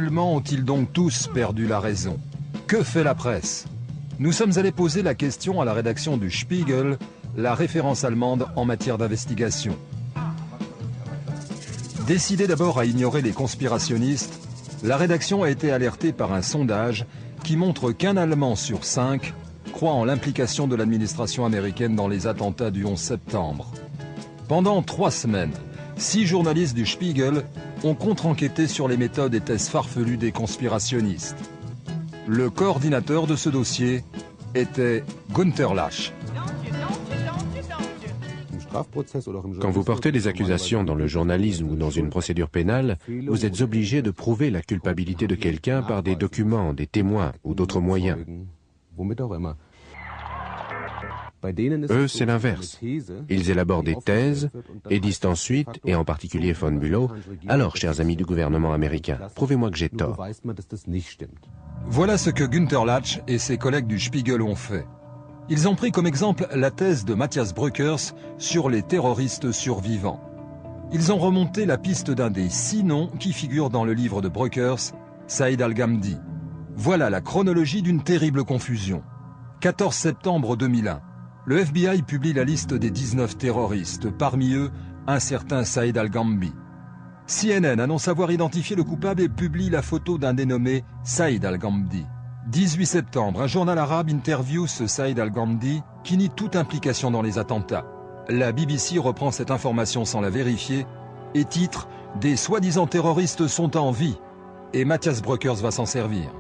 Allemands ont-ils donc tous perdu la raison? Que fait la presse? Nous sommes allés poser la question à la rédaction du Spiegel, la référence allemande en matière d'investigation. Décidée d'abord à ignorer les conspirationnistes, la rédaction a été alertée par un sondage qui montre qu'un Allemand sur 5 croit en l'implication de l'administration américaine dans les attentats du 11 septembre. Pendant 3 semaines, 6 journalistes du Spiegel ont contre-enquêté sur les méthodes et thèses farfelues des conspirationnistes. Le coordinateur de ce dossier était Günter Lach. Quand vous portez des accusations dans le journalisme ou dans une procédure pénale, vous êtes obligé de prouver la culpabilité de quelqu'un par des documents, des témoins ou d'autres moyens. Eux, c'est l'inverse. Ils élaborent des thèses et disent ensuite, et en particulier von Bülow, « Alors, chers amis du gouvernement américain, prouvez-moi que j'ai tort. » Voilà ce que Günter Lach et ses collègues du Spiegel ont fait. Ils ont pris comme exemple la thèse de Matthias Brückers sur les terroristes survivants. Ils ont remonté la piste d'un des 6 noms qui figurent dans le livre de Brückers, Saïd al-Ghamdi. Voilà la chronologie d'une terrible confusion. 14 septembre 2001, le FBI publie la liste des 19 terroristes, parmi eux un certain Saïd al-Ghamdi. CNN annonce avoir identifié le coupable et publie la photo d'un dénommé Saïd al-Ghamdi. 18 septembre, un journal arabe interviewe ce Saïd al-Ghamdi qui nie toute implication dans les attentats. La BBC reprend cette information sans la vérifier et titre « Des soi-disant terroristes sont en vie » et Matthias Brückers va s'en servir.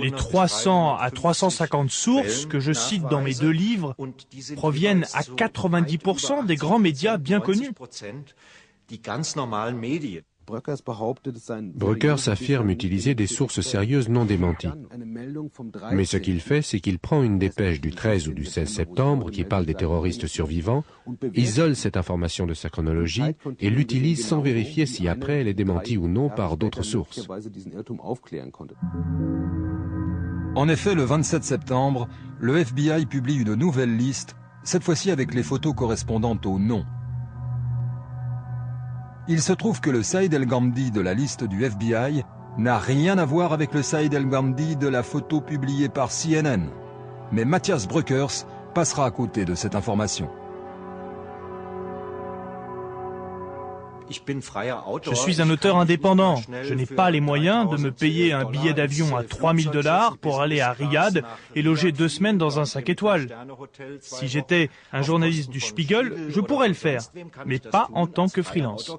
Les 300 à 350 sources que je cite dans mes 2 livres proviennent à 90% des grands médias bien connus. Brückers affirme utiliser des sources sérieuses non démenties. Mais ce qu'il fait, c'est qu'il prend une dépêche du 13 ou du 16 septembre qui parle des terroristes survivants, isole cette information de sa chronologie et l'utilise sans vérifier si après elle est démentie ou non par d'autres sources. En effet, le 27 septembre, le FBI publie une nouvelle liste, cette fois-ci avec les photos correspondantes aux noms. Il se trouve que le Saïd el-Ghamdi de la liste du FBI n'a rien à voir avec le Saïd el-Ghamdi de la photo publiée par CNN. Mais Matthias Brückers passera à côté de cette information. Je suis un auteur indépendant. Je n'ai pas les moyens de me payer un billet d'avion à 3000 $ pour aller à Riyad et loger 2 semaines dans un 5 étoiles. Si j'étais un journaliste du Spiegel, je pourrais le faire, mais pas en tant que freelance.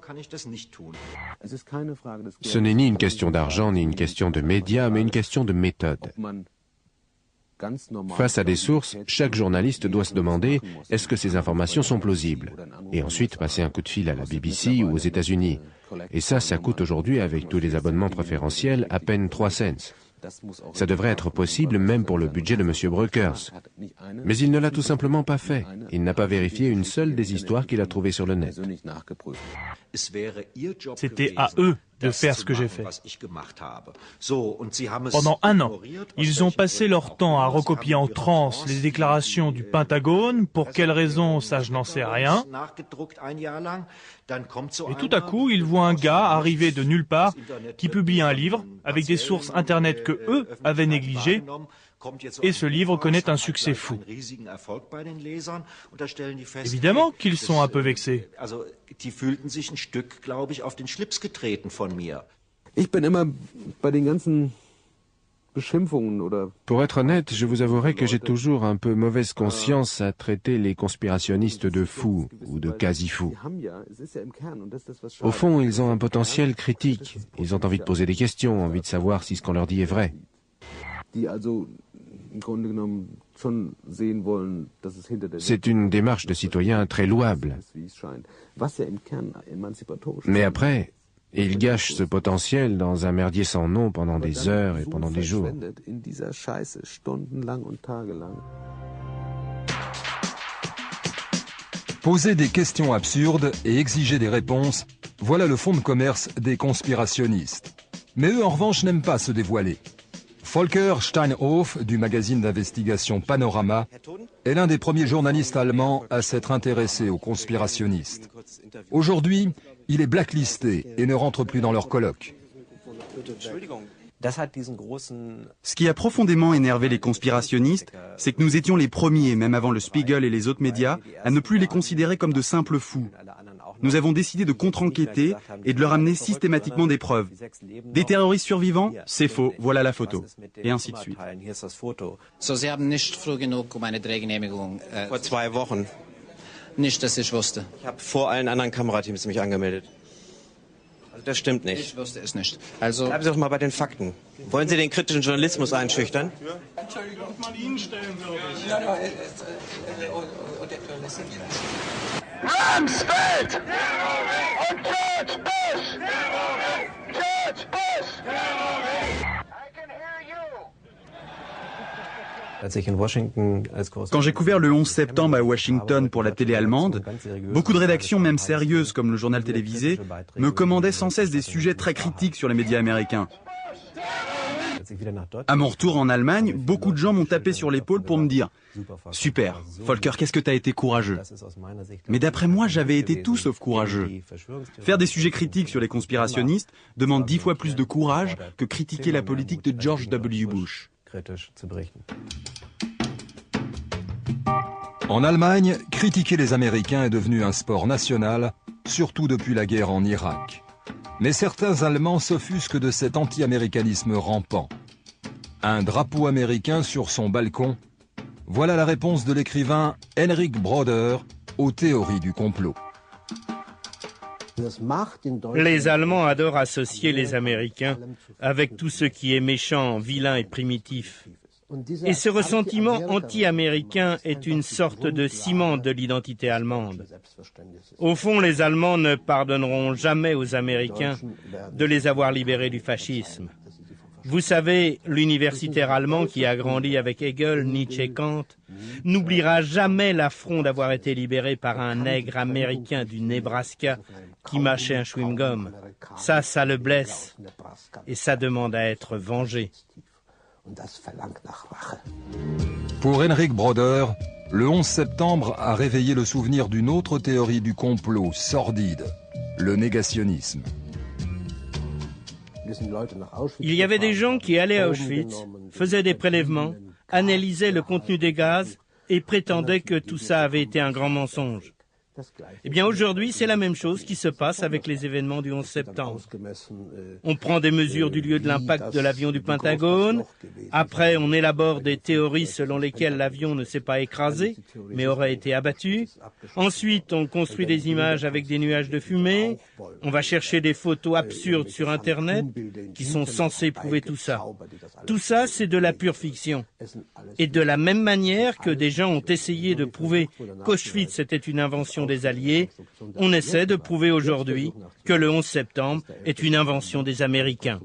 Ce n'est ni une question d'argent, ni une question de médias, mais une question de méthode. Face à des sources, chaque journaliste doit se demander est-ce que ces informations sont plausibles et ensuite passer un coup de fil à la BBC ou aux États-Unis. Et ça coûte aujourd'hui, avec tous les abonnements préférentiels, à peine 3 cents. Ça devrait être possible même pour le budget de M. Brückers. Mais il ne l'a tout simplement pas fait. Il n'a pas vérifié une seule des histoires qu'il a trouvées sur le net. C'était à eux de faire ce que j'ai fait. Pendant 1 an, ils ont passé leur temps à recopier en transe les déclarations du Pentagone. Pour quelle raison, ça je n'en sais rien. Et tout à coup, ils voient un gars arriver de nulle part qui publie un livre avec des sources internet que eux avaient négligées. Et ce livre connaît un succès fou. Évidemment qu'ils sont un peu vexés. Pour être honnête, je vous avouerai que j'ai toujours un peu mauvaise conscience à traiter les conspirationnistes de fous ou de quasi-fous. Au fond, ils ont un potentiel critique. Ils ont envie de poser des questions, envie de savoir si ce qu'on leur dit est vrai. C'est une démarche de citoyen très louable. Mais après, ils gâchent ce potentiel dans un merdier sans nom pendant des heures et pendant des jours. Poser des questions absurdes et exiger des réponses, voilà le fond de commerce des conspirationnistes. Mais eux, en revanche, n'aiment pas se dévoiler. Volker Steinhoff, du magazine d'investigation Panorama, est l'un des premiers journalistes allemands à s'être intéressé aux conspirationnistes. Aujourd'hui, Il est blacklisté et ne rentre plus dans leur colloque. Ce qui a profondément énervé les conspirationnistes, c'est que nous étions les premiers, même avant le Spiegel et les autres médias, à ne plus les considérer comme de simples fous. Nous avons décidé de contre-enquêter et de leur amener systématiquement des preuves. Des terroristes survivants, c'est faux, voilà la photo. Et ainsi de suite. So, Sie haben nicht früh genug um eine Drehgenehmigung. Vor 2 Wochen. Nicht, dass ich wusste. Ich habe vor allen anderen Kamerateams mich angemeldet. Also das stimmt nicht. Ich wusste es nicht. Also Bleiben Sie doch mal bei den Fakten. Wollen Sie den kritischen Journalismus einschüchtern? Entschuldigung, ob man Ihnen stellen würde. Rumsfeld! Und George Bush! George Bush! I can hear you! Quand j'ai couvert le 11 septembre à Washington pour la télé allemande, beaucoup de rédactions, même sérieuses comme le journal télévisé, me commandaient sans cesse des sujets très critiques sur les médias américains. À mon retour en Allemagne, beaucoup de gens m'ont tapé sur l'épaule pour me dire « Super, Volker, qu'est-ce que t'as été courageux ?» Mais d'après moi, j'avais été tout sauf courageux. Faire des sujets critiques sur les conspirationnistes demande 10 fois plus de courage que critiquer la politique de George W. Bush. En Allemagne, critiquer les Américains est devenu un sport national, surtout depuis la guerre en Irak. Mais certains Allemands s'offusquent de cet anti-américanisme rampant. Un drapeau américain sur son balcon, voilà la réponse de l'écrivain Henrik Broder aux théories du complot. Les Allemands adorent associer les Américains avec tout ce qui est méchant, vilain et primitif. Et ce ressentiment anti-américain est une sorte de ciment de l'identité allemande. Au fond, les Allemands ne pardonneront jamais aux Américains de les avoir libérés du fascisme. Vous savez, l'universitaire allemand qui a grandi avec Hegel, Nietzsche et Kant n'oubliera jamais l'affront d'avoir été libéré par un nègre américain du Nebraska qui mâchait un chewing-gum. Ça le blesse et ça demande à être vengé. Pour Henrik Broder, le 11 septembre a réveillé le souvenir d'une autre théorie du complot sordide, le négationnisme. Il y avait des gens qui allaient à Auschwitz, faisaient des prélèvements, analysaient le contenu des gaz et prétendaient que tout ça avait été un grand mensonge. Eh bien aujourd'hui, c'est la même chose qui se passe avec les événements du 11 septembre. On prend des mesures du lieu de l'impact de l'avion du Pentagone. Après, on élabore des théories selon lesquelles l'avion ne s'est pas écrasé, mais aurait été abattu. Ensuite, on construit des images avec des nuages de fumée. On va chercher des photos absurdes sur Internet qui sont censées prouver tout ça. Tout ça, c'est de la pure fiction. Et de la même manière que des gens ont essayé de prouver qu'Auschwitz était une invention des Alliés, on essaie de prouver aujourd'hui que le 11 septembre est une invention des Américains.